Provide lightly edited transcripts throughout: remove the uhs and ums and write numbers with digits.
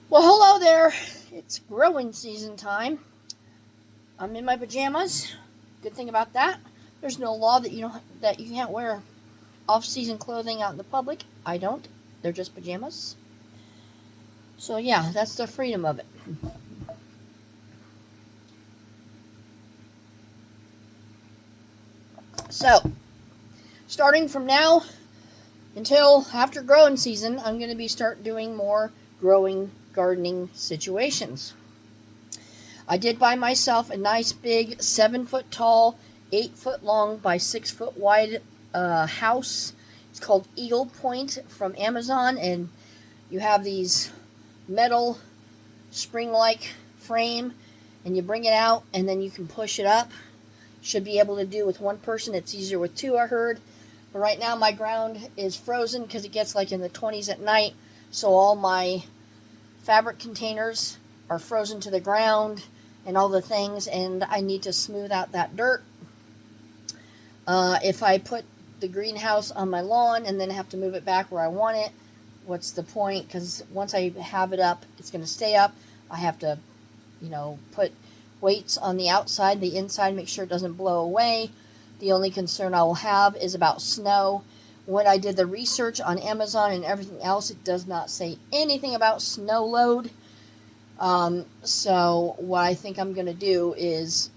Well, hello there. It's growing season time. I'm in my pajamas. Good thing about that, there's no law that you can't wear off-season clothing out in the public. I don't. They're just pajamas. So yeah, that's the freedom of it. So, starting from now until after growing season, I'm going to be start doing more growing gardening situations. I did buy myself a nice big 7 foot tall, 8 foot long by 6 foot wide house. It's called Eagle Point from Amazon, and you have these metal spring like frame, and you bring it out, and then you can push it up. Should be able to do with one person. It's easier with two, I heard. But right now, my ground is frozen because it gets like in the 20s at night, so all my fabric containers are frozen to the ground and all the things, and I need to smooth out that dirt. If I put the greenhouse on my lawn and then have to move it back where I want it, what's the point? Because once I have it up, it's going to stay up. I have to, put weights on the outside, the inside, make sure it doesn't blow away. The only concern I will have is about snow. When I did the research on Amazon and everything else, it does not say anything about snow load. So what I think I'm going to do is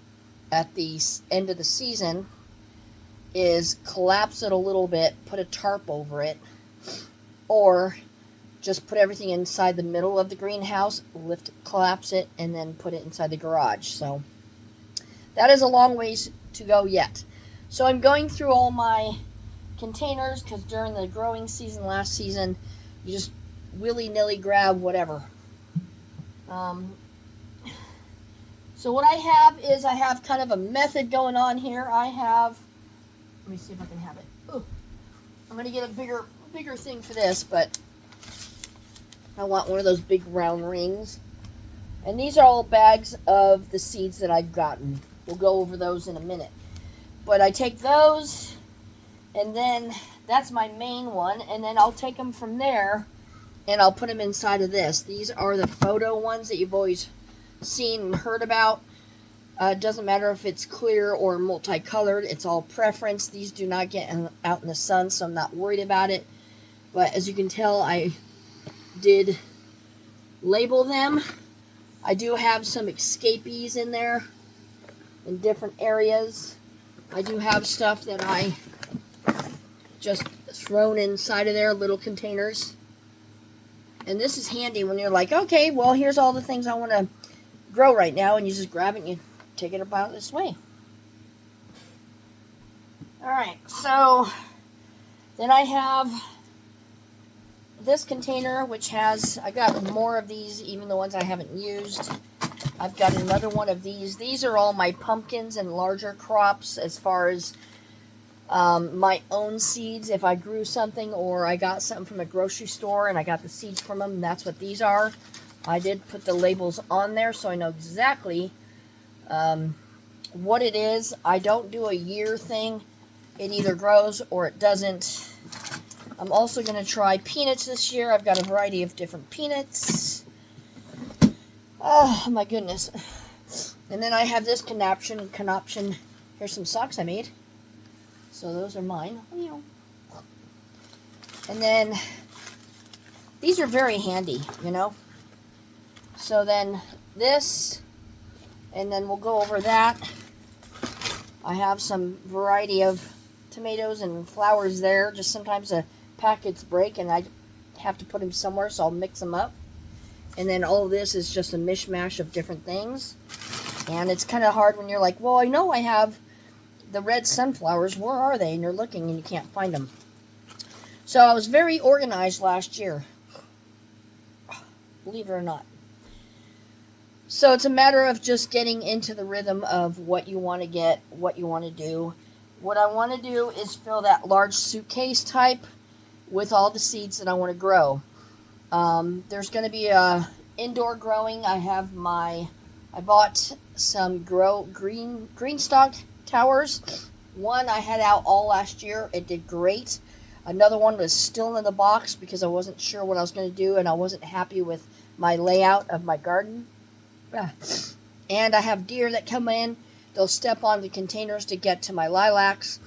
at the end of the season is collapse it a little bit, put a tarp over it, or just put everything inside the middle of the greenhouse, collapse it, and then put it inside the garage. So that is a long ways to go yet. So I'm going through all my containers because during the growing season last season, you just willy-nilly grab whatever. So what I have kind of a method going on here. Let me see if I can have it. Ooh, I'm going to get a bigger thing for this, but I want one of those big round rings. And these are all bags of the seeds that I've gotten. We'll go over those in a minute. But I take those, and then that's my main one, and then I'll take them from there, and I'll put them inside of this. These are the photo ones that you've always seen and heard about. It doesn't matter if it's clear or multicolored. It's all preference. These do not get out in the sun, so I'm not worried about it. But as you can tell, I did label them. I do have some escapees in there in different areas. I do have stuff that I just thrown inside of there, little containers. And this is handy when you're like, okay, well, here's all the things I want to grow right now, and you just grab it and you take it about this way. Alright, so then I have this container, which I got more of these, even the ones I haven't used. I've got another one of these. These are all my pumpkins and larger crops as far as my own seeds. If I grew something or I got something from a grocery store and I got the seeds from them, that's what these are. I did put the labels on there so I know exactly what it is. I don't do a year thing. It either grows or it doesn't. I'm also going to try peanuts this year. I've got a variety of different peanuts. Oh, my goodness. And then I have this conoption. Here's some socks I made. So those are mine. And then these are very handy, So then this, and then we'll go over that. I have some variety of tomatoes and flowers there. Just sometimes the packets break and I have to put them somewhere, so I'll mix them up. And then all of this is just a mishmash of different things. And it's kind of hard when you're like, well, I know I have the red sunflowers. Where are they? And you're looking and you can't find them. So I was very organized last year. Believe it or not. So it's a matter of just getting into the rhythm of what you want to get, what you want to do. What I want to do is fill that large suitcase type with all the seeds that I want to grow. There's going to be a indoor growing. I bought some green stock towers. One I had out all last year. It did great. Another one was still in the box because I wasn't sure what I was going to do and I wasn't happy with my layout of my garden. And I have deer that come in. They'll step on the containers to get to my lilacs.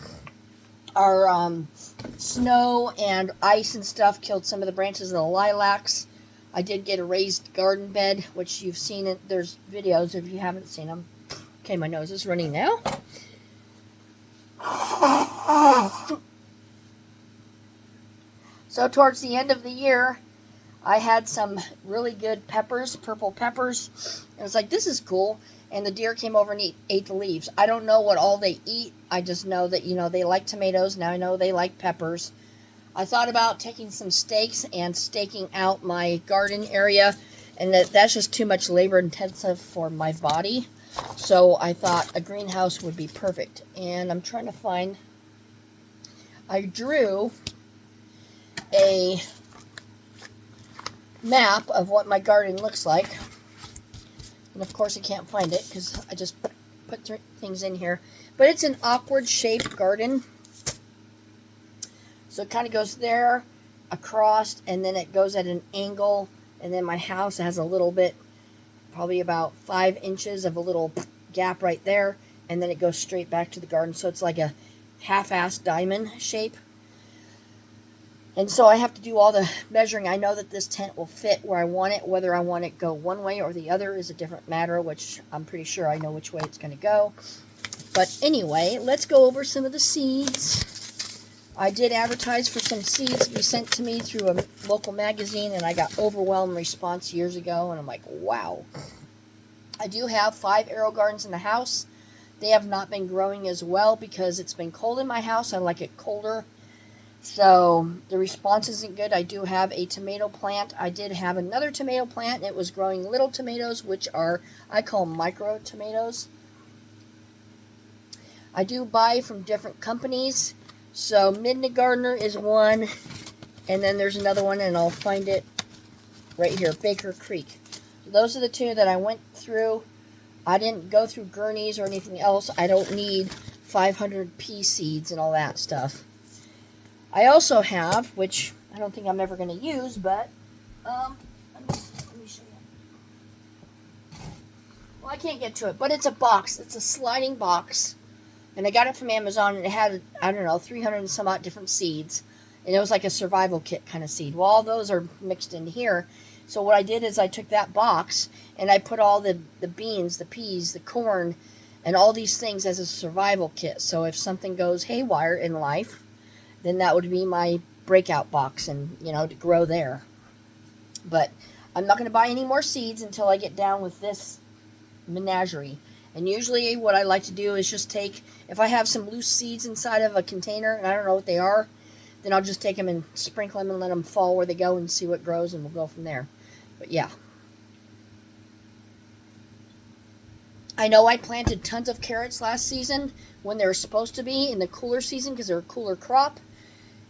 Our snow and ice and stuff killed some of the branches of the lilacs. I did get a raised garden bed, which you've seen it. There's videos if you haven't seen them. Okay, my nose is running now. So towards the end of the year, I had some really good peppers, purple peppers. And I was like, this is cool. And the deer came over and ate the leaves. I don't know what all they eat. I just know that, they like tomatoes. Now I know they like peppers. I thought about taking some stakes and staking out my garden area. And that's just too much labor intensive for my body. So I thought a greenhouse would be perfect. And I'm trying to find... I drew a map of what my garden looks like. And of course I can't find it because I just put things in here. But it's an awkward shaped garden. So it kind of goes there, across, and then it goes at an angle. And then my house has a little bit, probably about 5 inches of a little gap right there. And then it goes straight back to the garden. So it's like a half-assed diamond shape. And so I have to do all the measuring. I know that this tent will fit where I want it. Whether I want it go one way or the other is a different matter, which I'm pretty sure I know which way it's going to go. But anyway, let's go over some of the seeds. I did advertise for some seeds to be sent to me through a local magazine, and I got overwhelming response years ago, and I'm like, wow. I do have 5 AeroGardens in the house. They have not been growing as well because it's been cold in my house. I like it colder. So the response isn't good. I do have a tomato plant. I did have another tomato plant. It was growing little tomatoes, which are, I call micro tomatoes. I do buy from different companies. So Midna Gardener is one. And then there's another one, and I'll find it right here, Baker Creek. So those are the 2 that I went through. I didn't go through Gurney's or anything else. I don't need 500 pea seeds and all that stuff. I also have, which I don't think I'm ever going to use, but let me show you. Well, I can't get to it, but it's a box. It's a sliding box, and I got it from Amazon, and it had, I don't know, 300 and some odd different seeds, and it was like a survival kit kind of seed. Well, all those are mixed in here. So what I did is I took that box, and I put all the beans, the peas, the corn, and all these things as a survival kit. So if something goes haywire in life, then that would be my breakout box and, to grow there. But I'm not going to buy any more seeds until I get down with this menagerie. And usually what I like to do is just take, if I have some loose seeds inside of a container and I don't know what they are, then I'll just take them and sprinkle them and let them fall where they go and see what grows, and we'll go from there. But yeah. I know I planted tons of carrots last season when they were supposed to be in the cooler season because they're a cooler crop.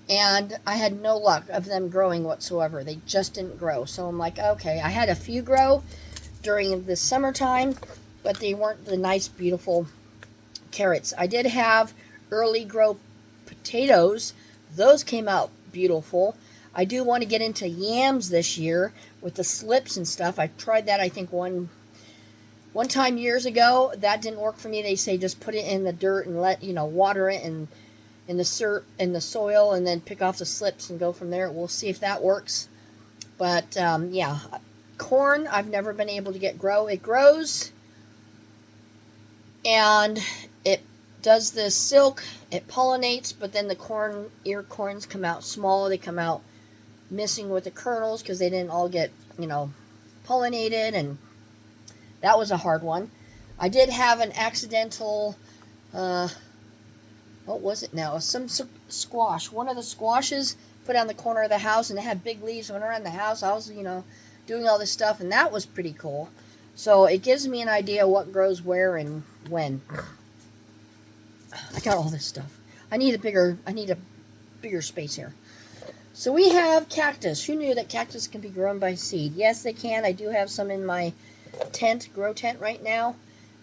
And I had no luck of them growing whatsoever. They just didn't grow. So I'm like, okay. I had a few grow during the summertime, but they weren't the nice, beautiful carrots. I did have early grow potatoes. Those came out beautiful. I do want to get into yams this year with the slips and stuff. I tried that, I think, one time years ago. That didn't work for me. They say just put it in the dirt and let, water it and in the soil, and then pick off the slips and go from there. We'll see if that works. But yeah, corn I've never been able to get grow. It grows and it does the silk, it pollinates, but then the ear corns come out small. They come out missing with the kernels because they didn't all get pollinated, and that was a hard one. I did have an accidental what was it now? Some squash. One of the squashes put on the corner of the house, and it had big leaves went around the house. I was, doing all this stuff, and that was pretty cool. So it gives me an idea what grows where and when. I got all this stuff. I need a bigger space here. So we have cactus. Who knew that cactus can be grown by seed? Yes, they can. I do have some in my grow tent right now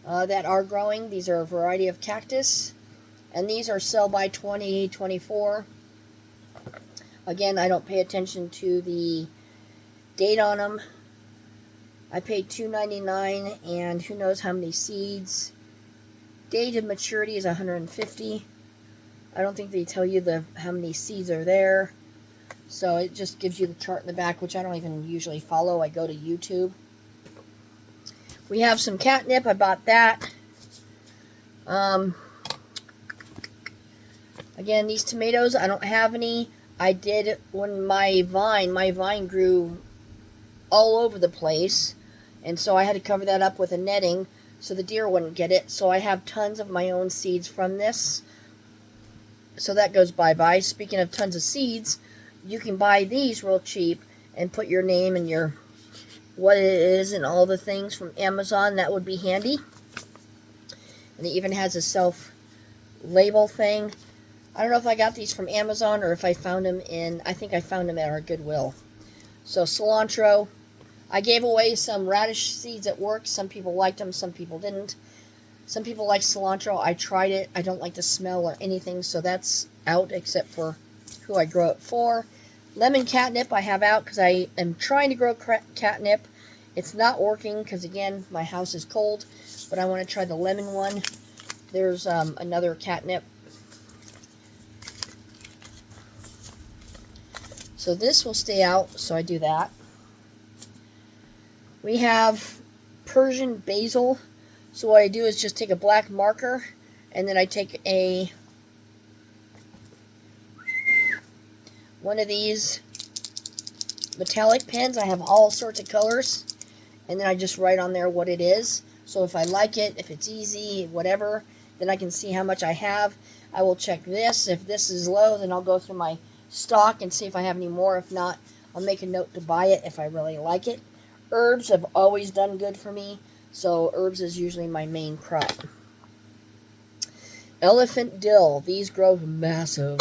that are growing. These are a variety of cactus. And these are sell by 20, 24. Again, I don't pay attention to the date on them. I paid $2.99 and who knows how many seeds. Date of maturity is 150. I don't think they tell you how many seeds are there. So it just gives you the chart in the back, which I don't even usually follow. I go to YouTube. We have some catnip. I bought that. Again, these tomatoes, I don't have any. I did when my vine grew all over the place. And so I had to cover that up with a netting so the deer wouldn't get it. So I have tons of my own seeds from this. So that goes bye-bye. Speaking of tons of seeds, you can buy these real cheap and put your name and your what it is and all the things from Amazon. That would be handy. And it even has a self-label thing. I don't know if I got these from Amazon or if I found them I think I found them at our Goodwill. So cilantro. I gave away some radish seeds at work. Some people liked them, some people didn't. Some people like cilantro. I tried it. I don't like the smell or anything, so that's out except for who I grow it for. Lemon catnip I have out because I am trying to grow catnip. It's not working because, again, my house is cold, but I want to try the lemon one. There's another catnip. So this will stay out, so I do that. We have Persian basil. So what I do is just take a black marker, and then I take one of these metallic pens. I have all sorts of colors, and then I just write on there what it is. So if I like it, if it's easy, whatever, then I can see how much I have. I will check this. If this is low, then I'll go through my stock and see if I have any more. If not, I'll make a note to buy it if I really like it. Herbs have always done good for me, so herbs is usually my main crop. Elephant dill. These grow massive.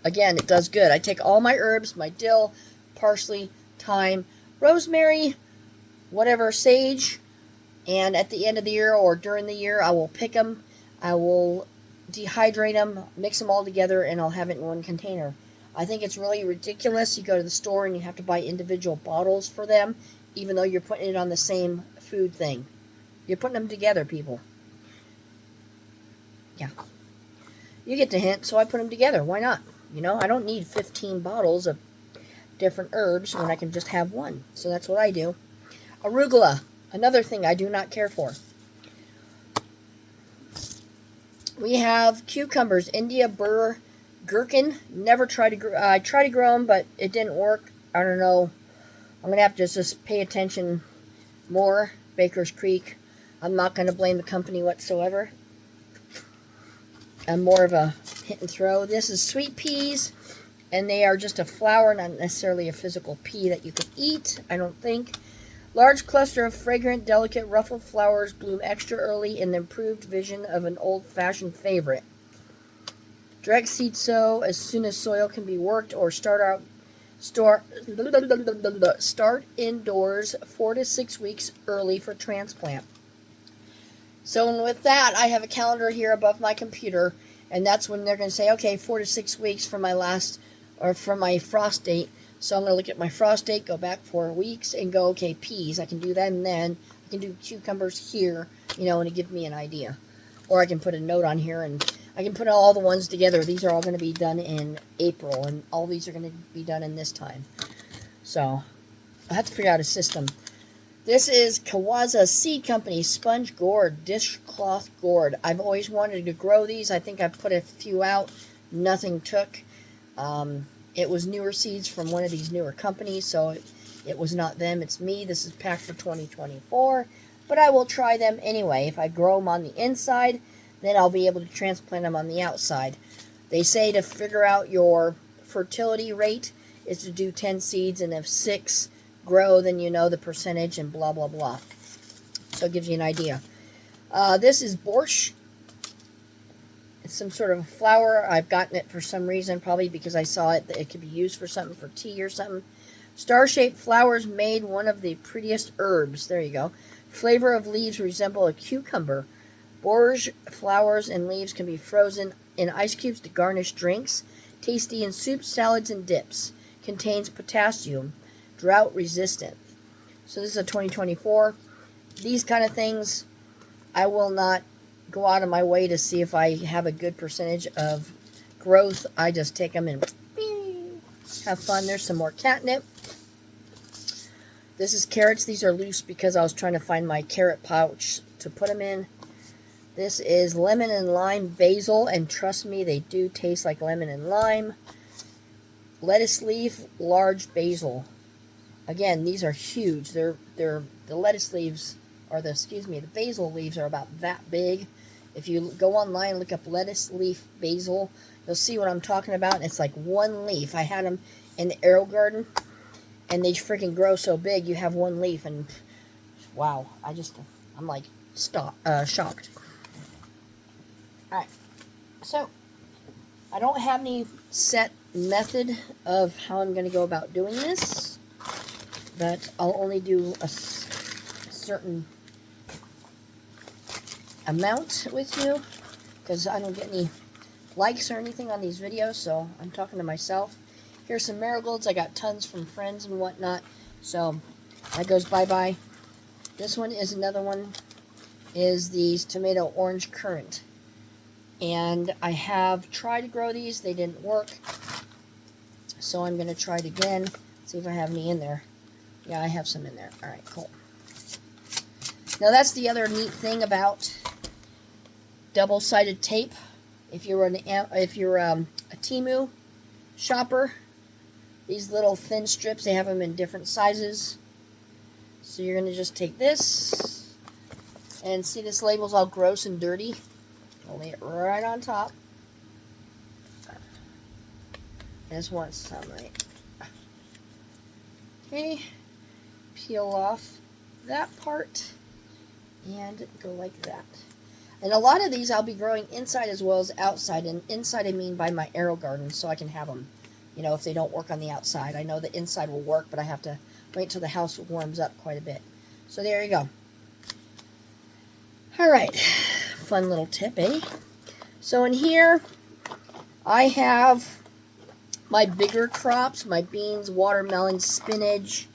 Again, it does good. I take all my herbs, my dill, parsley, thyme, rosemary, whatever, sage, and at the end of the year or during the year, I will pick them. I will dehydrate them, mix them all together, and I'll have it in one container. I think it's really ridiculous. You go to the store and you have to buy individual bottles for them, even though you're putting it on the same food thing. You're putting them together, people. Yeah. You get the hint, so I put them together. Why not? You know, I don't need 15 bottles of different herbs when I can just have one. So that's what I do. Arugula. Another thing I do not care for. We have cucumbers. India burr gherkin. Never tried to grow. I tried to grow them, but it didn't work. I don't know. I'm going to have to just pay attention more. Baker's Creek. I'm not going to blame the company whatsoever. I'm more of a hit and throw. This is sweet peas, and they are just a flower, not necessarily a physical pea that you can eat, I don't think. Large cluster of fragrant, delicate, ruffled flowers bloom extra early in the improved vision of an old-fashioned favorite. Direct seed sow as soon as soil can be worked or start indoors 4 to 6 weeks early for transplant. So with that, I have a calendar here above my computer, and that's when they're going to say, okay, 4 to 6 weeks from my frost date. So I'm going to look at my frost date, go back 4 weeks, and go, okay, peas. I can do that, and then I can do cucumbers here, and it gives me an idea. Or I can put a note on here, and I can put all the ones together. These are all going to be done in April, and all these are going to be done in this time. So I have to figure out a system. This is Kawaza Seed Company Sponge Gourd, Dishcloth Gourd. I've always wanted to grow these. I think I've put a few out. Nothing took. It was newer seeds from one of these newer companies, so it was not them, it's me. This is packed for 2024, but I will try them anyway. If I grow them on the inside, then I'll be able to transplant them on the outside. They say to figure out your fertility rate is to do 10 seeds, and if 6 grow, then you know the percentage and blah, blah, blah. So it gives you an idea. This is borscht. It's some sort of flower. I've gotten it for some reason, probably because I saw it that it could be used for something, for tea or something. Star-shaped flowers made one of the prettiest herbs. There you go. Flavor of leaves resemble a cucumber. Borscht flowers and leaves can be frozen in ice cubes to garnish drinks. tasty in soups, salads, and dips. Contains potassium, drought resistant. So this is a 2024. These kind of things, I will not go out of my way to see if I have a good percentage of growth. I just take them and have fun. There's some more catnip. This is carrots. These are loose because I was trying to find my carrot pouch to put them in. This is lemon and lime basil, and trust me, they do taste like lemon and lime. Lettuce leaf, large basil. Again, these are huge. They're the lettuce leaves, or the basil leaves are about that big. If you go online and look up lettuce leaf basil, you'll see what I'm talking about. It's like one leaf. I had them in the AeroGarden, and they freaking grow so big. You have one leaf, and wow, I'm like shocked. All right, so I don't have any set method of how I'm going to go about doing this, but I'll only do a certain amount with you because I don't get any likes or anything on these videos, so I'm talking to myself. Here's some marigolds. I got tons from friends and whatnot, so that goes bye-bye. This one is another one, is these tomato orange currant. And I have tried to grow these. They didn't work. So I'm going to try it again. See if I have any in there. Yeah, I have some in there. Alright, cool. Now that's the other neat thing about double-sided tape. If you're a Temu shopper, these little thin strips, they have them in different sizes. So you're going to just take this, and see this label's all gross and dirty. I'll lay it right on top. I just want some, right? Okay. Peel off that part and go like that. And a lot of these I'll be growing inside as well as outside. And inside I mean by my AeroGarden, so I can have them, you know, if they don't work on the outside. I know the inside will work, but I have to wait till the house warms up quite a bit. So there you go. Alright. Fun little tip, eh? So in here, I have my bigger crops, my beans, watermelon, spinach.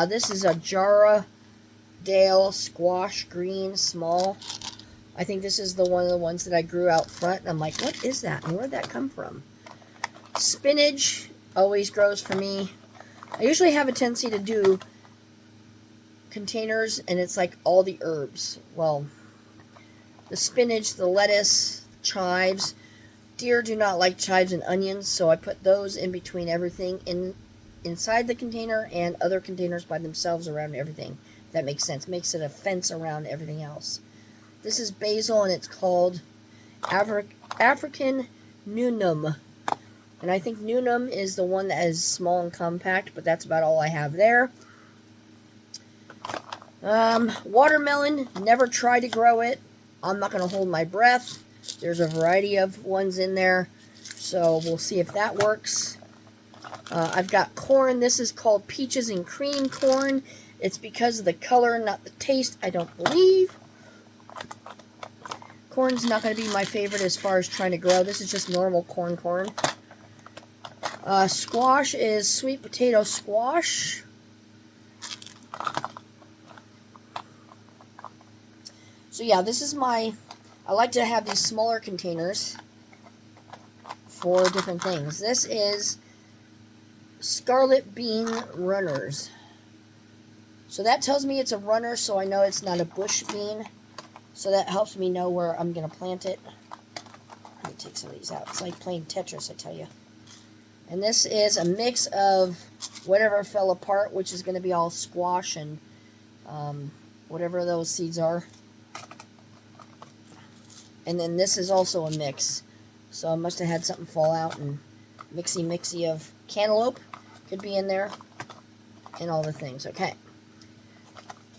This is a Jara Dale squash, green, small. I think this is one of the ones that I grew out front. And I'm like, what is that? And where'd that come from? Spinach always grows for me. I usually have a tendency to do containers, and it's like all the herbs. Well, the spinach, the lettuce, chives. Deer do not like chives and onions, so I put those in between everything inside the container and other containers by themselves around everything. If that makes sense. Makes it a fence around everything else. This is basil, and it's called African Nunum. And I think Nunum is the one that is small and compact, but that's about all I have there. Watermelon, never tried to grow it. I'm not going to hold my breath. There's a variety of ones in there, so we'll see if that works. I've got corn. This is called peaches and cream corn. It's because of the color, not the taste, I don't believe. Corn's not going to be my favorite as far as trying to grow. This is just normal corn. Squash is sweet potato squash. So yeah, this is I like to have these smaller containers for different things. This is scarlet bean runners. So that tells me it's a runner, so I know it's not a bush bean. So that helps me know where I'm going to plant it. Let me take some of these out. It's like playing Tetris, I tell you. And this is a mix of whatever fell apart, which is going to be all squash and whatever those seeds are. And then this is also a mix. So I must have had something fall out, and mixy of cantaloupe could be in there. And all the things. Okay.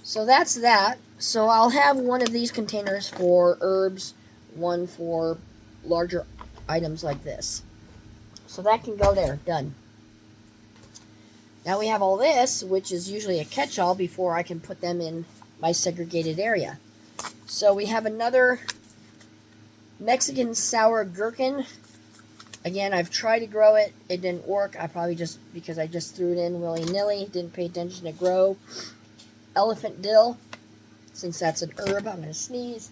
So that's that. So I'll have one of these containers for herbs, one for larger items like this. So that can go there. Done. Now we have all this, which is usually a catch-all before I can put them in my segregated area. So we have another Mexican sour gherkin. Again, I've tried to grow it. It didn't work. I probably just, because I just threw it in willy-nilly, didn't pay attention to grow. Elephant dill, since that's an herb, I'm going to sneeze.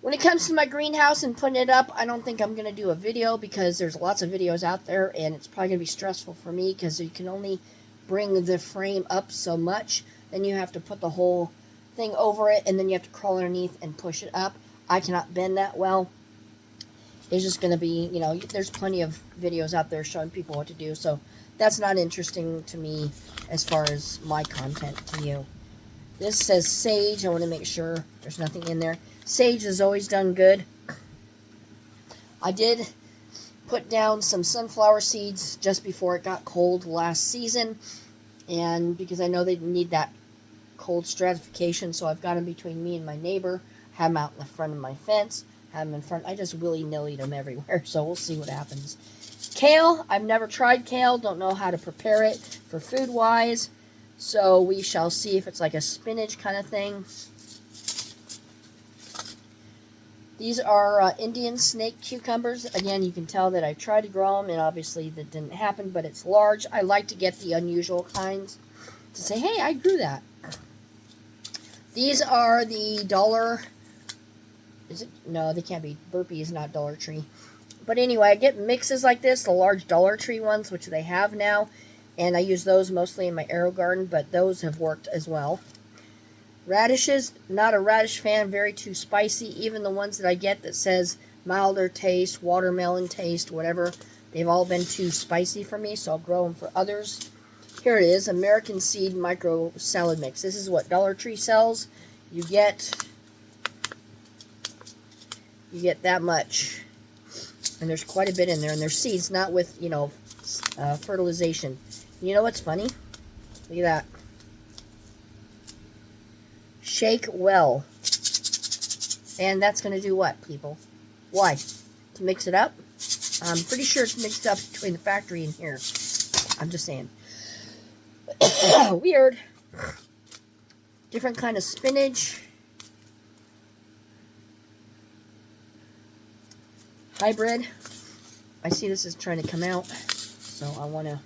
When it comes to my greenhouse and putting it up, I don't think I'm going to do a video because there's lots of videos out there, and it's probably going to be stressful for me because you can only bring the frame up so much. Then you have to put the whole thing over it, and then you have to crawl underneath and push it up. I cannot bend that well. It's just going to be, you know, there's plenty of videos out there showing people what to do, so that's not interesting to me as far as my content to you. This says sage. I want to make sure there's nothing in there. Sage has always done good. I did put down some sunflower seeds just before it got cold last season, and because I know they need that cold stratification, so I've got them between me and my neighbor, have them out in the front of my fence, have them in front. I just willy-nilly them everywhere, so we'll see what happens. Kale, I've never tried kale, don't know how to prepare it for food-wise, so we shall see if it's like a spinach kind of thing. These are Indian snake cucumbers. Again, you can tell that I tried to grow them, and obviously that didn't happen, but it's large. I like to get the unusual kinds to say, hey, I grew that. These are the Dollar... Is it? No, they can't be. Burpee is not Dollar Tree. But anyway, I get mixes like this, the large Dollar Tree ones, which they have now, and I use those mostly in my AeroGarden, but those have worked as well. Radishes, not a radish fan, very too spicy. Even the ones that I get that says milder taste, watermelon taste, whatever, they've all been too spicy for me, so I'll grow them for others. Here it is, American Seed Micro Salad Mix. This is what Dollar Tree sells. You get that much. And there's quite a bit in there, and there's seeds, not with, you know, fertilization. You know what's funny? Look at that. Shake well. And that's going to do what, people? Why? To mix it up? I'm pretty sure it's mixed up between the factory and here. I'm just saying. Weird. Different kind of spinach. Hybrid. I see this is trying to come out, so I want to...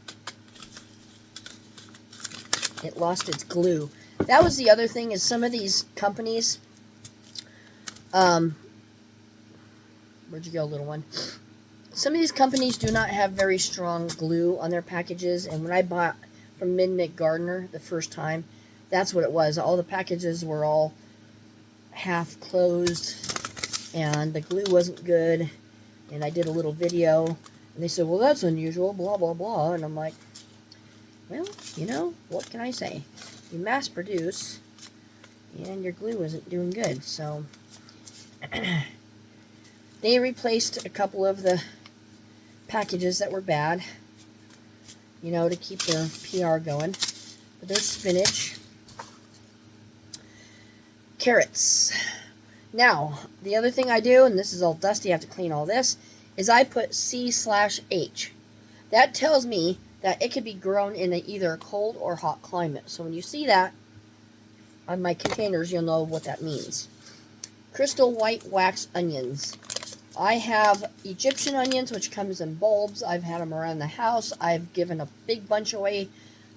It lost its glue. That was the other thing, is some of these companies... where'd you go, little one? Some of these companies do not have very strong glue on their packages, and when I bought from Midnight Gardener the first time, that's what it was. All the packages were all half closed, and the glue wasn't good. And I did a little video, and they said, well, that's unusual, blah, blah, blah. And I'm like, well, you know, what can I say? You mass produce, and your glue isn't doing good. So, they replaced a couple of the packages that were bad, you know, to keep their PR going. But there's spinach. Carrots. Now, the other thing I do, and this is all dusty, I have to clean all this, is I put C/H. That tells me that it could be grown in either a cold or hot climate. So when you see that on my containers, you'll know what that means. Crystal white wax onions. I have Egyptian onions, which comes in bulbs. I've had them around the house. I've given a big bunch away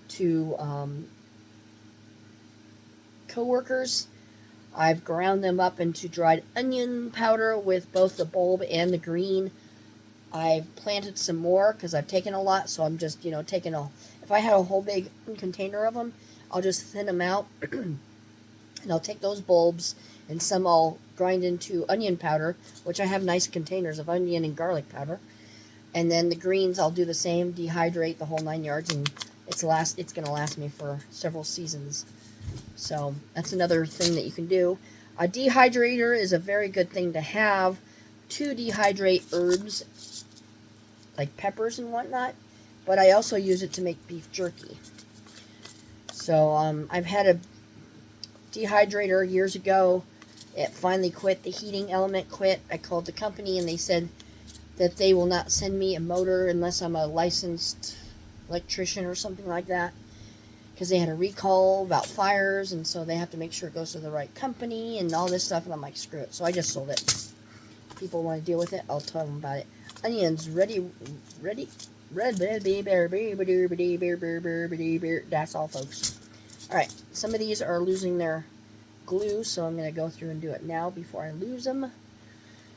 to co-workers. I've ground them up into dried onion powder with both the bulb and the green. I've planted some more because I've taken a lot, so I'm just, you know, taking if I had a whole big container of them, I'll just thin them out, and I'll take those bulbs, and some I'll grind into onion powder, which I have nice containers of onion and garlic powder, and then the greens I'll do the same, dehydrate the whole 9 yards, and it's going to last me for several seasons. So that's another thing that you can do. A dehydrator is a very good thing to have to dehydrate herbs like peppers and whatnot, but I also use it to make beef jerky. So I've had a dehydrator years ago. It finally quit. The heating element quit. I called the company and they said that they will not send me a motor unless I'm a licensed electrician or something like that. because they had a recall about fires, and so they have to make sure it goes to the right company and all this stuff, and I'm like, screw it. So I just sold it. People want to deal with it, I'll tell them about it. Onions, ready, red, that's all, folks. Alright, some of these are losing their glue, so I'm going to go through and do it now before I lose them.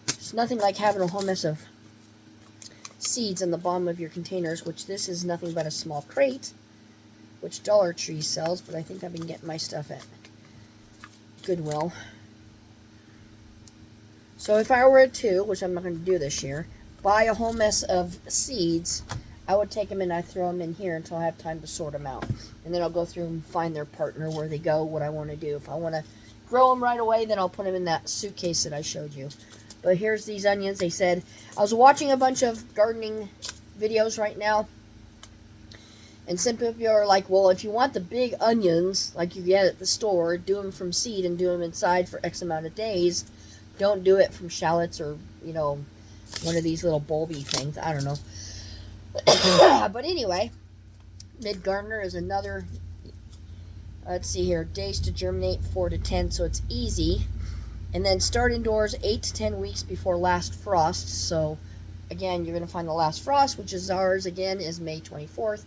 It's nothing like having a whole mess of seeds in the bottom of your containers, which this is nothing but a small crate, which Dollar Tree sells, but I think I've been getting my stuff at Goodwill. So if I were to, which I'm not going to do this year, buy a whole mess of seeds, I would take them and I throw them in here until I have time to sort them out. And then I'll go through and find their partner, where they go, what I want to do. If I want to grow them right away, then I'll put them in that suitcase that I showed you. But here's these onions. They said, I was watching a bunch of gardening videos right now, and some people are like, well, if you want the big onions like you get at the store, do them from seed and do them inside for X amount of days. Don't do it from shallots or, you know, one of these little bulby things. I don't know. But anyway, Mid-Gardener is another, let's see here, days to germinate 4 to 10, so it's easy. And then start indoors 8 to 10 weeks before last frost. So again, you're going to find the last frost, which is ours again, is May 24th.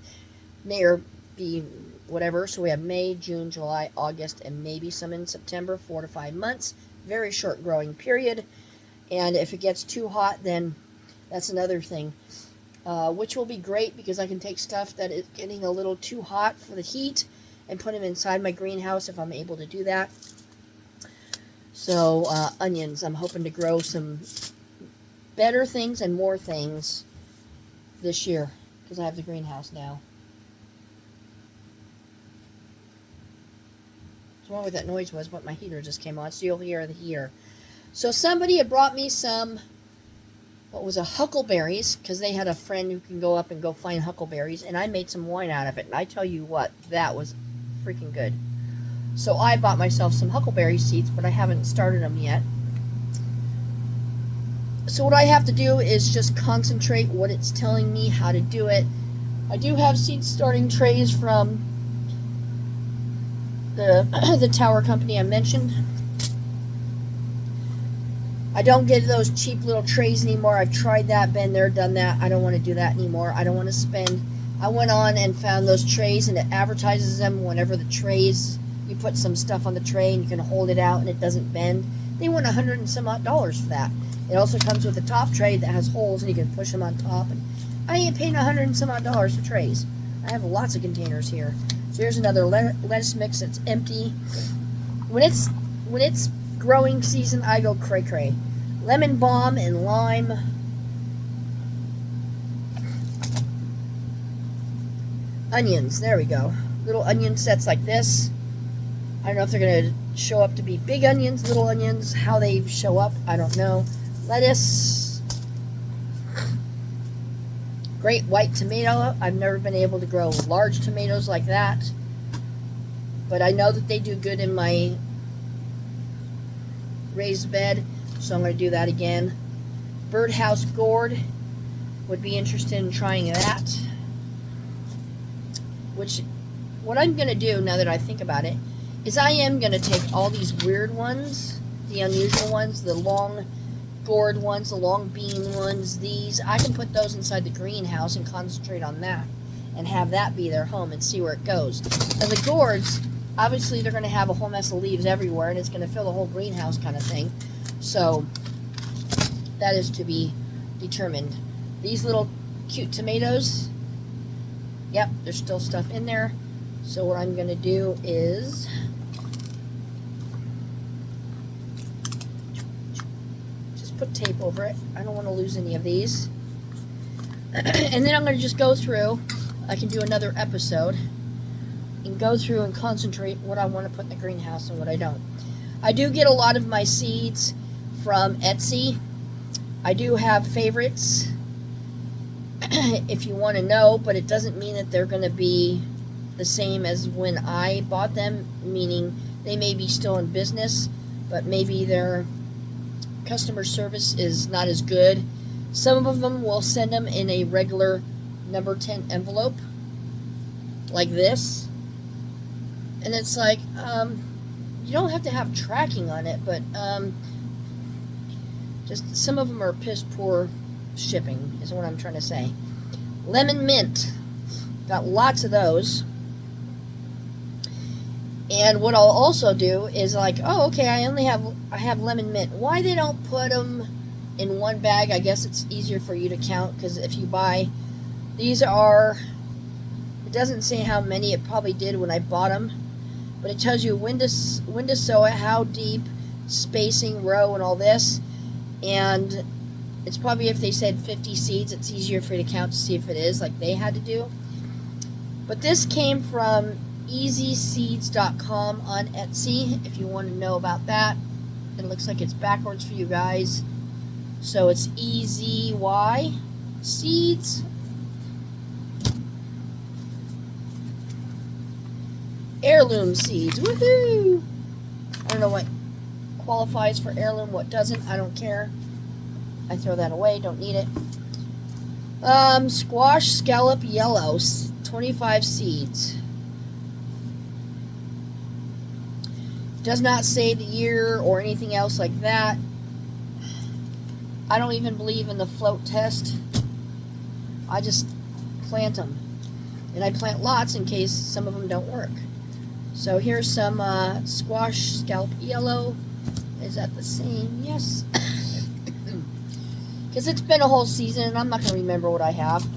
May or be whatever. So we have May, June, July, August, and maybe some in September, 4 to 5 months. Very short growing period. And if it gets too hot, then that's another thing. Which will be great, because I can take stuff that is getting a little too hot for the heat and put them inside my greenhouse if I'm able to do that. So, onions. I'm hoping to grow some better things and more things this year, because I have the greenhouse now. So what that noise was, but my heater just came on, so you'll hear the heater. So somebody had brought me some, what was a huckleberries, because they had a friend who can go up and go find huckleberries, and I made some wine out of it, and I tell you what, that was freaking good. So I bought myself some huckleberry seeds, but I haven't started them yet. So what I have to do is just concentrate what it's telling me how to do it. I do have seed starting trays from the tower company I mentioned. I don't get those cheap little trays anymore. I've tried that, been there, done that. I don't want to do that anymore. I don't want to spend. I went on and found those trays, and it advertises them whenever the trays, you put some stuff on the tray and you can hold it out and it doesn't bend. They want $100 and some odd for that. It also comes with a top tray that has holes and you can push them on top. And I ain't paying $100 and some odd for trays. I have lots of containers here. So here's another lettuce mix that's empty. When it's growing season, I go cray cray. Lemon balm and lime. Onions, there we go. Little onion sets like this. I don't know if they're going to show up to be big onions, little onions, how they show up, I don't know. Lettuce. Great white tomato. I've never been able to grow large tomatoes like that, but I know that they do good in my raised bed, so I'm going to do that again. Birdhouse gourd. Would be interested in trying that. Which, what I'm going to do, now that I think about it, is I am going to take all these weird ones, the unusual ones, the long gourd ones, the long bean ones, these. I can put those inside the greenhouse and concentrate on that and have that be their home and see where it goes. Now the gourds, obviously they're going to have a whole mess of leaves everywhere and it's going to fill the whole greenhouse kind of thing. So that is to be determined. These little cute tomatoes, yep, there's still stuff in there. So what I'm going to do is just put tape over it. I don't want to lose any of these. And then I'm going to just go through. I can do another episode and go through and concentrate what I want to put in the greenhouse and what I don't. I do get a lot of my seeds from Etsy. I do have favorites if you want to know, but it doesn't mean that they're going to be the same as when I bought them, meaning they may be still in business, but maybe their customer service is not as good. Some of them will send them in a regular number 10 envelope, like this. And it's like, you don't have to have tracking on it, but just some of them are piss poor shipping, is what I'm trying to say. Lemon mint. Got lots of those. And what I'll also do is like, oh, okay, I have lemon mint. Why they don't put them in one bag? I guess it's easier for you to count, because if you buy, these are, it doesn't say how many, it probably did when I bought them, but it tells you when to sow it, how deep, spacing, row, and all this. And it's probably, if they said 50 seeds, it's easier for you to count to see if it is, like they had to do. But this came from easyseeds.com on Etsy, if you want to know about that. It looks like it's backwards for you guys. So it's EZY Seeds. Heirloom seeds. Woohoo! I don't know what qualifies for heirloom, what doesn't. I don't care. I throw that away. Don't need it. Squash scallop yellow. 25 seeds. Does not say the year or anything else like that. I don't even believe in the float test. I just plant them. And I plant lots in case some of them don't work. So here's some squash scallop yellow. Is that the same? Yes. Because it's been a whole season and I'm not going to remember what I have.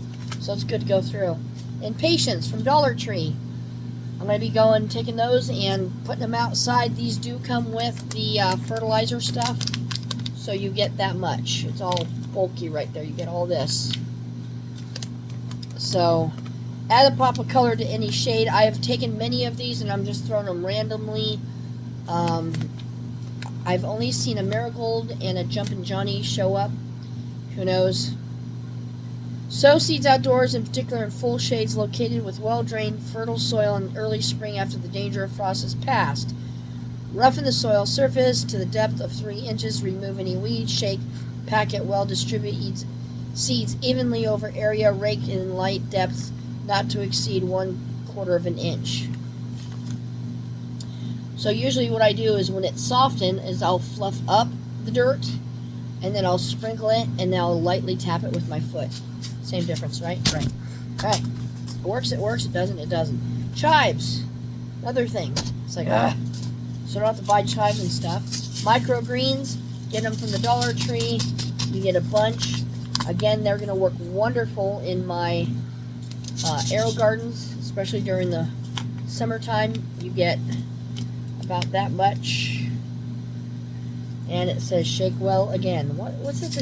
So it's good to go through. And Patience from Dollar Tree. I'm going to be taking those and putting them outside. These do come with the fertilizer stuff. So you get that much. It's all bulky right there. You get all this. So add a pop of color to any shade. I have taken many of these and I'm just throwing them randomly. I've only seen a Marigold and a Jumpin' Johnny show up. Who knows? Sow seeds outdoors, in particular in full shades located with well-drained, fertile soil in early spring after the danger of frost is past. Roughen the soil surface to the depth of 3 inches. Remove any weeds. Shake, pack it well. Distribute seeds evenly over area. Rake in light depths not to exceed 1/4 of an inch. So usually what I do is when it's softened is I'll fluff up the dirt and then I'll sprinkle it and then I'll lightly tap it with my foot. Same difference, right? Right. Alright. It works, it works. It doesn't, it doesn't. Chives. Another thing. It's like, so I don't have to buy chives and stuff. Microgreens. Get them from the Dollar Tree. You get a bunch. Again, they're going to work wonderful in my AeroGardens, especially during the summertime. You get about that much. And it says shake well again. What's it?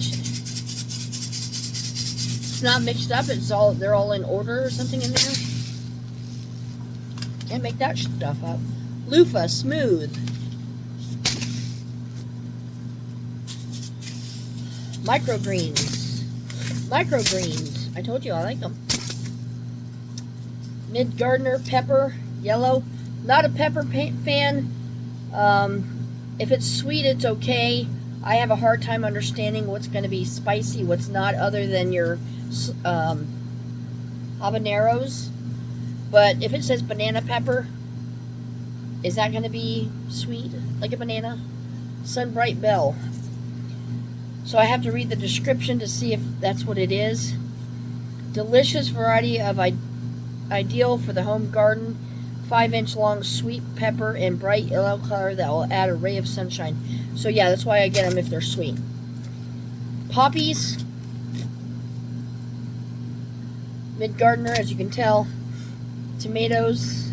It's not mixed up. They're all in order or something in there. Can't make that stuff up. Loofah smooth. Microgreens. Microgreens. I told you I like them. Mid-Gardener pepper yellow. Not a pepper fan. If it's sweet, it's okay. I have a hard time understanding what's going to be spicy, what's not, other than your habaneros. But if it says banana pepper, is that going to be sweet like a banana? Sunbright Bell. So I have to read the description to see if that's what it is. Delicious variety of ideal for the home garden. 5-inch long sweet pepper and bright yellow color that will add a ray of sunshine. So yeah, that's why I get them if they're sweet. Poppies. Mid-Gardener, as you can tell. Tomatoes.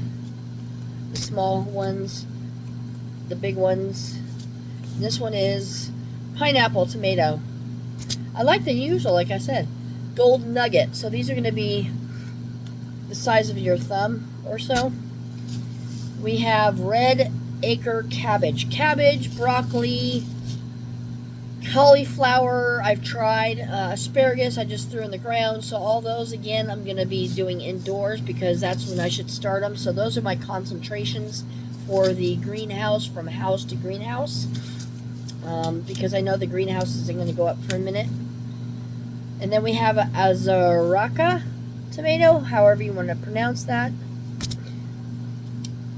The small ones. The big ones. And this one is pineapple tomato. I like the usual, like I said. Gold nugget. So these are going to be the size of your thumb or so. We have red acre cabbage. Cabbage, broccoli, cauliflower, I've tried. Asparagus, I just threw in the ground. So all those, again, I'm going to be doing indoors because that's when I should start them. So those are my concentrations for the greenhouse, from house to greenhouse. Because I know the greenhouse isn't going to go up for a minute. And then we have a Azaraca tomato, however you want to pronounce that.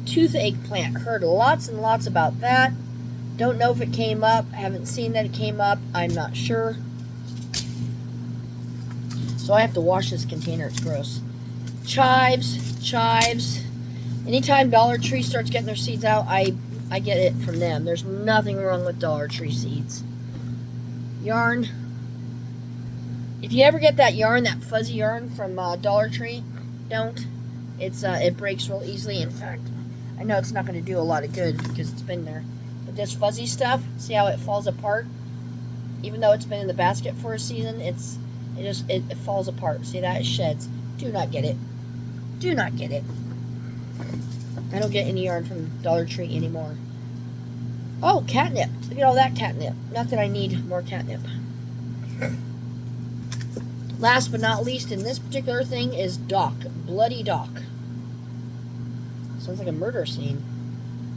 toothache plant. Heard lots and lots about that. Don't know if it came up. I haven't seen that it came up. I'm not sure. So I have to wash this container. It's gross. Chives. Anytime Dollar Tree starts getting their seeds out, I get it from them. There's nothing wrong with Dollar Tree seeds. Yarn. If you ever get that yarn, that fuzzy yarn from Dollar Tree, don't. It breaks real easily. In fact, I know it's not going to do a lot of good because it's been there. But this fuzzy stuff, see how it falls apart? Even though it's been in the basket for a season, it falls apart. See that? It sheds. Do not get it. Do not get it. I don't get any yarn from Dollar Tree anymore. Oh, catnip. Look at all that catnip. Not that I need more catnip. Last but not least in this particular thing is Doc. Bloody Doc. Sounds like a murder scene.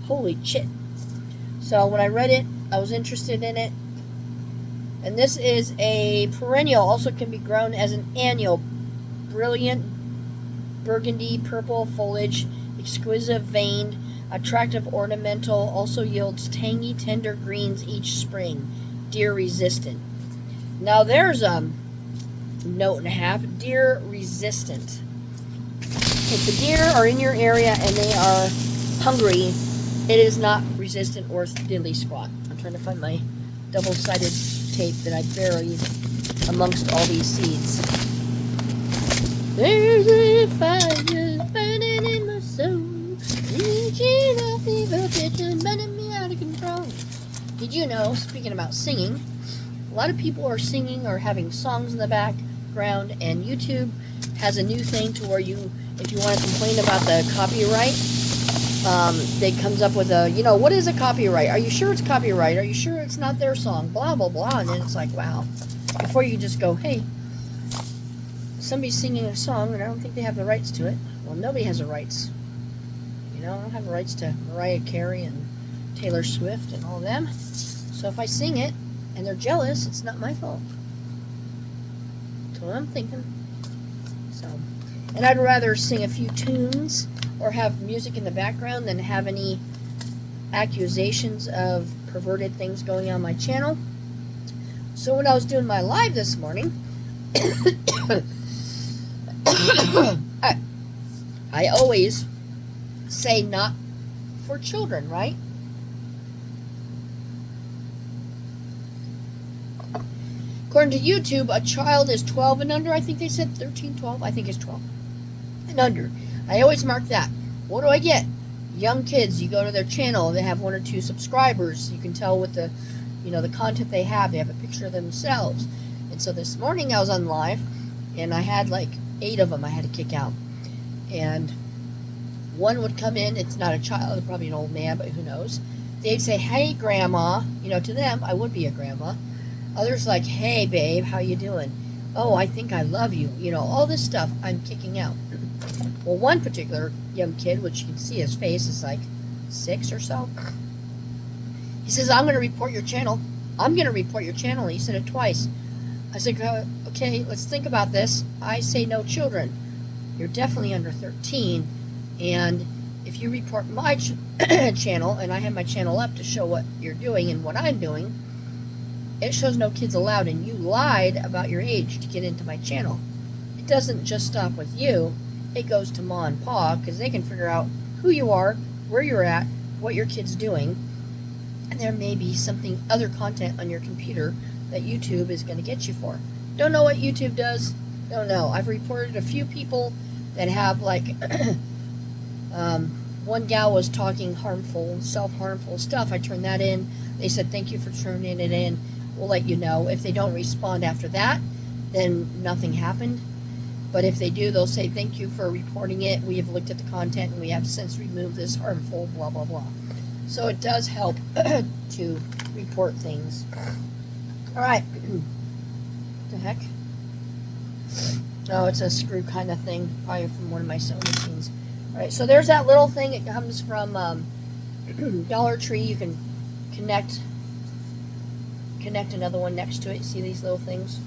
Holy shit. So when I read it, I was interested in it. And this is a perennial. Also can be grown as an annual. Brilliant burgundy purple foliage. Exquisite veined. Attractive ornamental. Also yields tangy tender greens each spring. Deer resistant. Now there's note and a half. Deer resistant. If the deer are in your area and they are hungry, it is not resistant or diddly squat. I'm trying to find my double-sided tape that I buried amongst all these seeds. There's a fire burning in my soul, reaching a fever pitch and burning me out of control. Did you know, speaking about singing, a lot of people are singing or having songs in the background, and YouTube has a new thing to where if you want to complain about the copyright, it comes up with what is a copyright? Are you sure it's copyright? Are you sure it's not their song? Blah, blah, blah. And then it's like, wow. Before you just go, hey, somebody's singing a song and I don't think they have the rights to it. Well, nobody has the rights. I don't have the rights to Mariah Carey and Taylor Swift and all of them. So if I sing it and they're jealous, it's not my fault. That's what I'm thinking. And I'd rather sing a few tunes or have music in the background than have any accusations of perverted things going on my channel. So when I was doing my live this morning, I always say not for children, right? According to YouTube, a child is 12 and under. I think they said 13, 12. I think it's 12 and under. I always mark that. What do I get? Young kids, you go to their channel, they have 1 or 2 subscribers. You can tell with the content they have a picture of themselves. And so this morning I was on live, and I had like 8 of them I had to kick out. And one would come in, it's not a child, probably an old man, but who knows. They'd say, hey, grandma. To them, I would be a grandma. Others like, hey, babe, how you doing? Oh, I think I love you. All this stuff I'm kicking out. Well, one particular young kid, which you can see his face is like 6 or so, he says, I'm going to report your channel. I'm going to report your channel. He said it twice. I said, okay, let's think about this. I say no children. You're definitely under 13. And if you report my channel, and I have my channel up to show what you're doing and what I'm doing, it shows no kids allowed, and you lied about your age to get into my channel. It doesn't just stop with you. It goes to Ma and Pa, because they can figure out who you are, where you're at, what your kid's doing, and there may be other content on your computer that YouTube is going to get you for. Don't know what YouTube does. Don't know. I've reported a few people that have one gal was talking self-harmful stuff. I turned that in. They said, thank you for turning it in. We'll let you know. If they don't respond after that, then nothing happened. But if they do, they'll say, thank you for reporting it. We have looked at the content, and we have since removed this harmful blah, blah, blah. So it does help to report things. All right. What the heck? Oh, it's a screw kind of thing, probably from one of my sewing machines. All right, so there's that little thing. It comes from Dollar Tree. You can connect another one next to it. See these little things?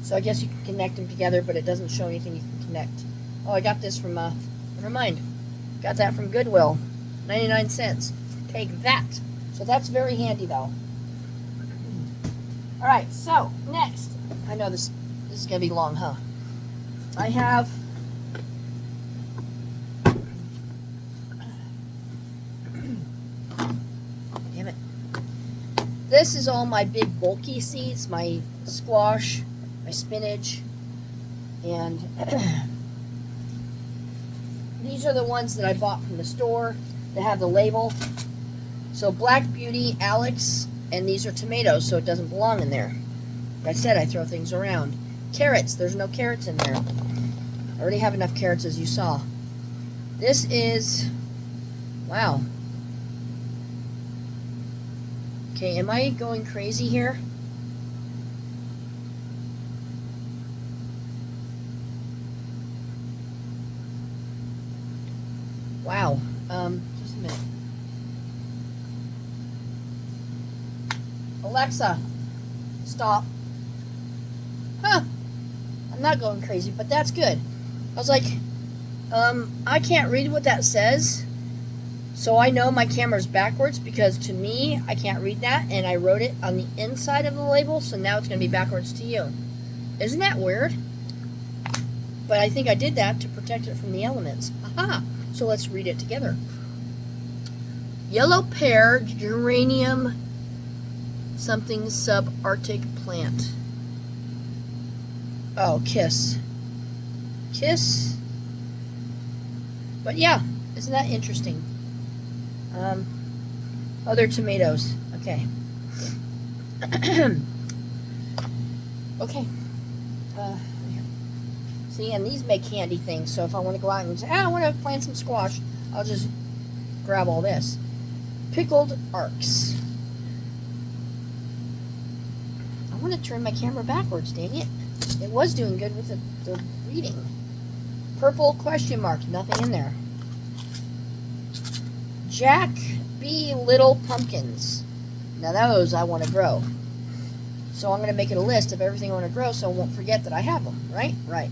So I guess you can connect them together, but it doesn't show anything you can connect. Oh, I got this from, never mind. Got that from Goodwill. 99 cents. Take that. So that's very handy though. Alright, so next. I know this is going to be long, huh? I have damn it. This is all my big bulky seeds, my squash, my spinach, and these are the ones that I bought from the store that have the label. So Black Beauty, Alex, and these are tomatoes, so it doesn't belong in there. Like I said, I throw things around. Carrots, there's no carrots in there. I already have enough carrots as you saw. This is, wow. Okay, am I going crazy here? Wow. Just a minute. Alexa, stop. Huh. I'm not going crazy, but that's good. I was like, I can't read what that says, so I know my camera's backwards because to me, I can't read that, and I wrote it on the inside of the label, so now it's going to be backwards to you. Isn't that weird? But I think I did that to protect it from the elements. Aha! So let's read it together. Yellow pear geranium something subarctic plant. Oh, kiss. Kiss. But yeah, isn't that interesting? Other tomatoes. Okay. Okay. See, and these make handy things, so if I want to go out and say, I want to plant some squash, I'll just grab all this. Pickled arcs. I want to turn my camera backwards, dang it. It was doing good with the reading. Purple question mark, nothing in there. Jack B. Little Pumpkins. Now those I want to grow. So I'm going to make it a list of everything I want to grow so I won't forget that I have them, right? Right.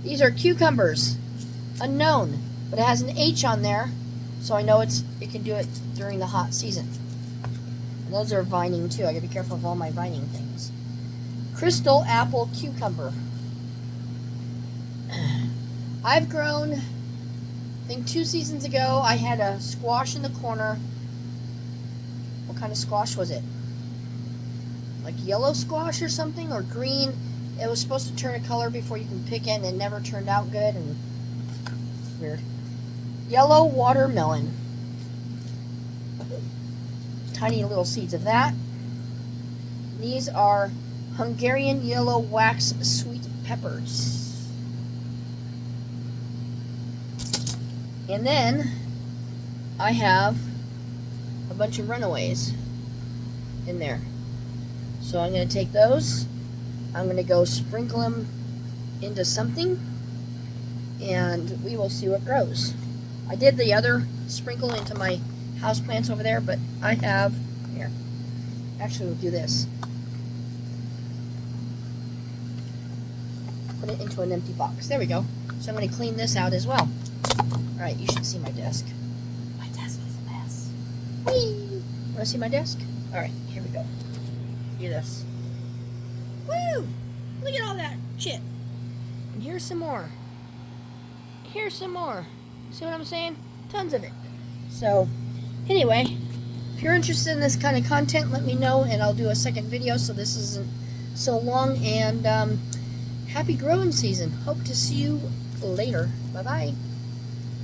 These are cucumbers. Unknown. But it has an H on there, so I know it can do it during the hot season. And those are vining too. I got to be careful of all my vining things. Crystal apple cucumber. I've grown, I think 2 seasons ago, I had a squash in the corner. What kind of squash was it? Like yellow squash or something, or green? It was supposed to turn a color before you can pick it, and it never turned out good, and weird. Yellow watermelon. Tiny little seeds of that. These are Hungarian yellow wax sweet peppers. And then I have a bunch of runaways in there. So I'm going to take those. I'm going to go sprinkle them into something, and we will see what grows. I did the other sprinkle into my houseplants over there, but I have, here, actually we'll do this. Put it into an empty box. There we go. So I'm going to clean this out as well. Alright, you should see my desk. My desk is a mess. Whee! Want to see my desk? Alright, here we go. Do this. Woo! Look at all that shit. And here's some more. Here's some more. See what I'm saying? Tons of it. So, anyway, if you're interested in this kind of content, let me know and I'll do a second video so this isn't so long. And happy growing season. Hope to see you later. Bye-bye.